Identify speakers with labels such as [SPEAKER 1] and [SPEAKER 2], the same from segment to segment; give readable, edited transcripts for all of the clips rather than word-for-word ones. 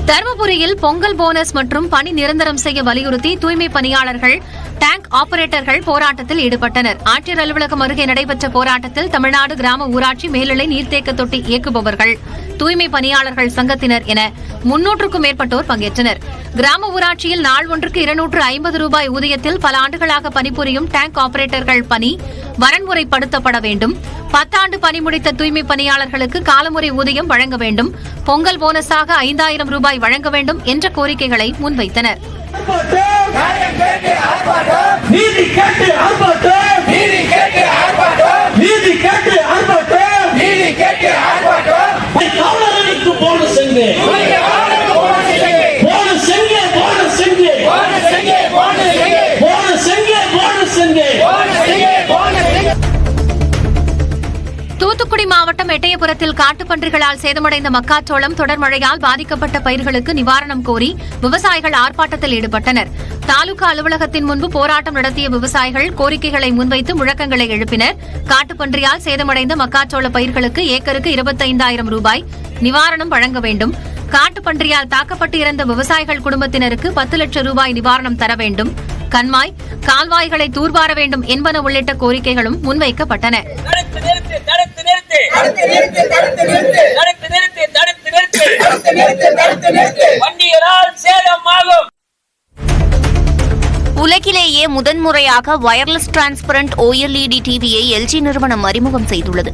[SPEAKER 1] தருமபுரியில் பொங்கல் போனஸ் மற்றும் பணி நிரந்தரம் செய்ய வலியுறுத்தி தூய்மை பணியாளர்கள், டேங்க் ஆபரேட்டர்கள் போராட்டத்தில் ஈடுபட்டனர். ஆட்சியர் அலுவலகம் அருகே நடைபெற்ற போராட்டத்தில் தமிழ்நாடு கிராம ஊராட்சி மேல்நிலை நீர்த்தேக்க தொட்டி இயக்குபவர்கள், தூய்மை பணியாளர்கள் சங்கத்தினர் என 300க்கும் மேற்பட்டோர் பங்கேற்றனர். கிராம ஊராட்சியில் நாள் ஒன்றுக்கு 250 ரூபாய் ஊதியத்தில் பல ஆண்டுகளாக பணிபுரியும் டேங்க் ஆபரேட்டர்கள் பணி வரன்முறைப்படுத்தப்பட வேண்டும். 10 ஆண்டு பணி முடித்த தூய்மை பணியாளர்களுக்கு காலமுறை ஊதியம் வழங்க வேண்டும். பொங்கல் போனஸாக 5000 ரூபாய் வழங்க வேண்டும் என்ற கோரிக்கைகளை முன்வைத்தனர். தூத்துக்குடி மாவட்டம் எட்டயபுரத்தில் காட்டுப்பன்றிகளால் சேதமடைந்த மக்காச்சோளம், தொடர் மழையால் பாதிக்கப்பட்ட பயிர்களுக்கு நிவாரணம் கோரி விவசாயிகள் ஆர்ப்பாட்டத்தில் ஈடுபட்டனர். தாலுகா அலுவலகத்தின் முன்பு போராட்டம் நடத்திய விவசாயிகள் கோரிக்கைகளை முன்வைத்து முழக்கங்களை எழுப்பினர். காட்டுப்பன்றியால் சேதமடைந்த மக்காச்சோள பயிர்களுக்கு ஏக்கருக்கு 25,000 ரூபாய் நிவாரணம் வழங்க வேண்டும். காட்டுப்பன்றியால் தாக்கப்பட்டு இறந்த விவசாயிகள் குடும்பத்தினருக்கு 10 லட்சம் ரூபாய் நிவாரணம் தர வேண்டும். கண்மாய், கால்வாய்களை தூர்வார வேண்டும் என்பன உள்ளிட்ட கோரிக்கைகளும் முன்வைக்கப்பட்டன.
[SPEAKER 2] உலகிலேயே முதன்முறையாக வயர்லெஸ் டிரான்ஸ்பரண்ட் OLED டிவியை LG நிறுவனம் அறிமுகம் செய்துள்ளது.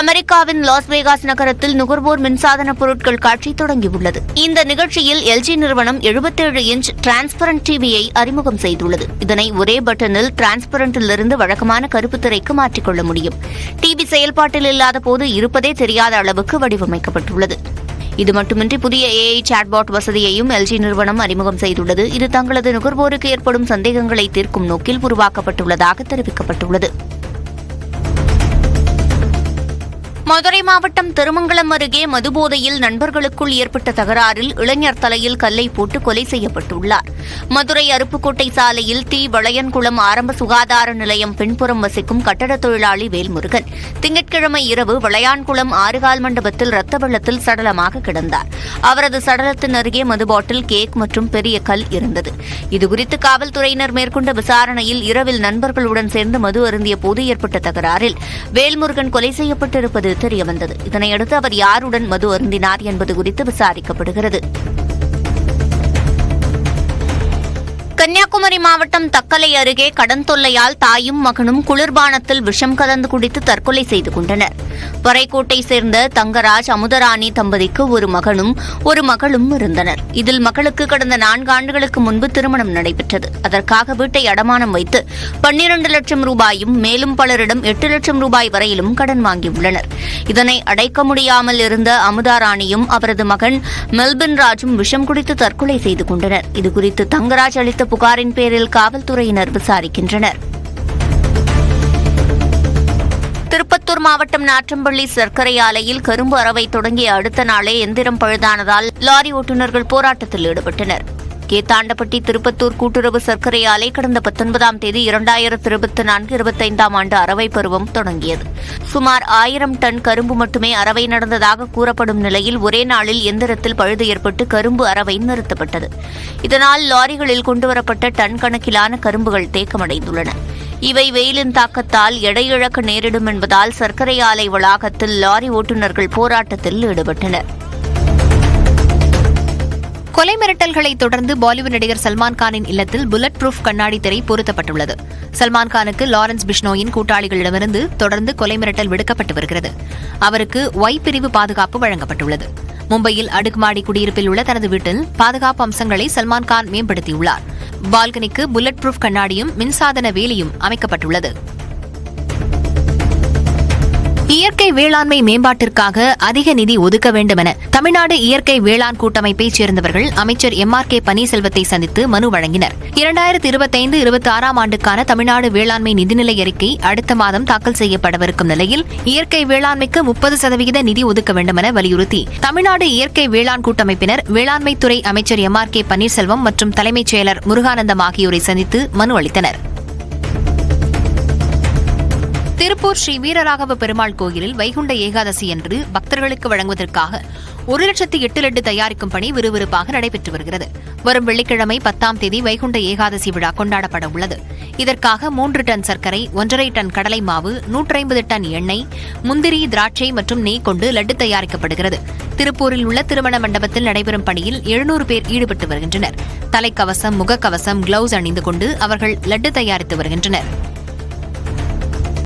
[SPEAKER 2] அமெரிக்காவின் லாஸ் வேகாஸ் நகரத்தில் நுகர்வோர் மின்சாதன பொருட்கள் காட்சி தொடங்கியுள்ளது. இந்த நிகழ்ச்சியில் LG நிறுவனம் 77 இன்ச் டிரான்ஸ்பரண்ட் டிவியை அறிமுகம் செய்துள்ளது. இதனை ஒரே பட்டனில் டிரான்ஸ்பரண்டிலிருந்து வழக்கமான கருப்பு திரைக்கு மாற்றிக்கொள்ள முடியும். டிவி செயல்பாட்டில் இல்லாத போது இருப்பதே தெரியாத அளவுக்கு வடிவமைக்கப்பட்டுள்ளது. இது மட்டுமின்றி புதிய AI சாட்பாட் வசதியையும் LG நிறுவனம் அறிமுகம் செய்துள்ளது. இது தங்களது நுகர்வோருக்கு ஏற்படும் சந்தேகங்களை தீர்க்கும் நோக்கில் உருவாக்கப்பட்டுள்ளதாக தெரிவிக்கப்பட்டுள்ளது. மதுரை மாவட்டம் திருமங்கலம் அருகே மதுபோதையில் நண்பர்களுக்குள் ஏற்பட்ட தகராறில் இளைஞர் தலையில் கல்லை போட்டு கொலை செய்யப்பட்டுள்ளார். மதுரை அருப்புக்கோட்டை சாலையில் வளையன்குளம் ஆரம்ப சுகாதார நிலையம் பின்புறம் வசிக்கும் கட்டட தொழிலாளி வேல்முருகன் திங்கட்கிழமை இரவு வளையான்குளம் ஆறுகால் மண்டபத்தில் ரத்த வெள்ளத்தில் சடலமாக கிடந்தார். அவரது சடலத்தின் அருகே மது பாட்டில், கேக் மற்றும் பெரிய கல் இருந்தது. இதுகுறித்து காவல்துறையினர் மேற்கொண்ட விசாரணையில் இரவில் நண்பர்களுடன் சேர்ந்து மது அருந்திய போது ஏற்பட்ட தகராறில் வேல்முருகன் கொலை செய்யப்பட்டிருப்பது தெரியவந்தது. இதனையடுத்து அவர் யாருடன் மது அருந்தினார் என்பது குறித்து விசாரிக்கப்படுகிறது. கன்னியாகுமரி மாவட்டம் தக்கலை அருகே கடன் தொல்லையால் தாயும் மகனும் குளிர்பானத்தில் விஷம் கலந்து குடித்து தற்கொலை செய்து கொண்டனர். வரைக்கோட்டை சேர்ந்த தங்கராஜ், அமுதராணி தம்பதிக்கு ஒரு மகனும் ஒரு மகளும் இருந்தனர். இதில் மகளுக்கு கடந்த 4 ஆண்டுகளுக்கு முன்பு திருமணம் நடைபெற்றது. அதற்காக வீட்டை அடமானம் வைத்து 12 லட்சம் ரூபாயும் மேலும் பலரிடம் 8 லட்சம் ரூபாய் வரையிலும் கடன் வாங்கியுள்ளனர். இதனை அடைக்க முடியாமல் இருந்த அமுதாராணியும் அவரது மகன் மெல்பின் ராஜும் விஷம் குடித்து தற்கொலை செய்து கொண்டனர். இதுகுறித்து தங்கராஜ் அளித்த புகாரின் பேரில் காவல்துறையினர் விசாரிக்கின்றனர். திருப்பத்தூர் மாவட்டம் நாற்றம்பள்ளி சர்க்கரை ஆலையில் கரும்பு அரவை தொடங்கிய அடுத்த நாளே எந்திரம் பழுதானதால் லாரி ஓட்டுநர்கள் போராட்டத்தில் ஈடுபட்டனர். கேத்தாண்டப்பட்டி திருப்பத்தூர் கூட்டுறவு சர்க்கரை ஆலை கடந்த 19ஆம் தேதி 2024-25ஆம் ஆண்டு அரவை பருவம் தொடங்கியது. சுமார் 1000 டன் கரும்பு மட்டுமே அரவை நடந்ததாக கூறப்படும் நிலையில் ஒரே நாளில் எந்திரத்தில் பழுது ஏற்பட்டு கரும்பு அரவை நிறுத்தப்பட்டது. இதனால் லாரிகளில் கொண்டுவரப்பட்ட டன் கணக்கிலான கரும்புகள் தேக்கமடைந்துள்ளன. இவை வெயிலின் தாக்கத்தால் எடை இழக்க நேரிடும் என்பதால் சர்க்கரை ஆலை வளாகத்தில் லாரி ஓட்டுநர்கள் போராட்டத்தில் ஈடுபட்டனர்.
[SPEAKER 1] கொலை மிரட்டல்களை தொடர்ந்து பாலிவுட் நடிகர் சல்மான் கானின் இல்லத்தில் புல்லட் ப்ரூஃப் கண்ணாடி திரை பொருத்தப்பட்டுள்ளது. சல்மான் கானுக்கு லாரன்ஸ் பிஷ்னோயின் கூட்டாளிகளிடமிருந்து தொடர்ந்து கொலை மிரட்டல் விடுக்கப்பட்டு வருகிறது. அவருக்கு Y பிரிவு பாதுகாப்பு வழங்கப்பட்டுள்ளது. மும்பையில் அடுக்குமாடி குடியிருப்பில் உள்ள தனது வீட்டில் பாதுகாப்பு அம்சங்களை சல்மான் கான் மேம்படுத்தியுள்ளார். பால்கனிக்கு புல்லட் ப்ரூஃப் கண்ணாடியும் மின்சாதன வேலியும் அமைக்கப்பட்டுள்ளது. இயற்கை வேளாண்மை மேம்பாட்டிற்காக அதிக நிதி ஒதுக்க வேண்டும் என தமிழ்நாடு இயற்கை வேளாண் கூட்டமைப்பைச் சேர்ந்தவர்கள் அமைச்சர் MRK பன்னீர்செல்வத்தை சந்தித்து மனு வழங்கினர். 2025-26ஆம் ஆண்டுக்கான தமிழ்நாடு வேளாண்மை நிதிநிலை அறிக்கை அடுத்த மாதம் தாக்கல் செய்யப்படவிருக்கும் நிலையில் இயற்கை வேளாண்மைக்கு 30% நிதி ஒதுக்க வேண்டும் என வலியுறுத்தி தமிழ்நாடு இயற்கை வேளாண் கூட்டமைப்பினர் வேளாண்மைத்துறை அமைச்சர் MRK பன்னீர்செல்வம் மற்றும் தலைமைச் செயலர் முருகானந்தம் ஆகியோரை சந்தித்து மனு அளித்தனர். திருப்பூர் ஸ்ரீ வீரராகவ பெருமாள் கோயிலில் வைகுண்ட ஏகாதசி அன்று பக்தர்களுக்கு வழங்குவதற்காக 1,08,000 லட்டு தயாரிக்கும் பணி விறுவிறுப்பாக நடைபெற்று வருகிறது. வரும் வெள்ளிக்கிழமை 10ஆம் தேதி வைகுண்ட ஏகாதசி விழா கொண்டாடப்பட உள்ளது. இதற்காக 3 டன் சர்க்கரை, 1,5 டன் கடலை மாவு, 150 டன் எண்ணெய், முந்திரி, திராட்சை மற்றும் நெய் கொண்டு லட்டு தயாரிக்கப்படுகிறது. திருப்பூரில் உள்ள திருமண மண்டபத்தில் நடைபெறும் பணியில் 700 பேர் ஈடுபட்டு வருகின்றனர். தலைக்கவசம், முகக்கவசம், கிளவுஸ் அணிந்து கொண்டு அவர்கள் லட்டு தயாரித்து வருகின்றனர்.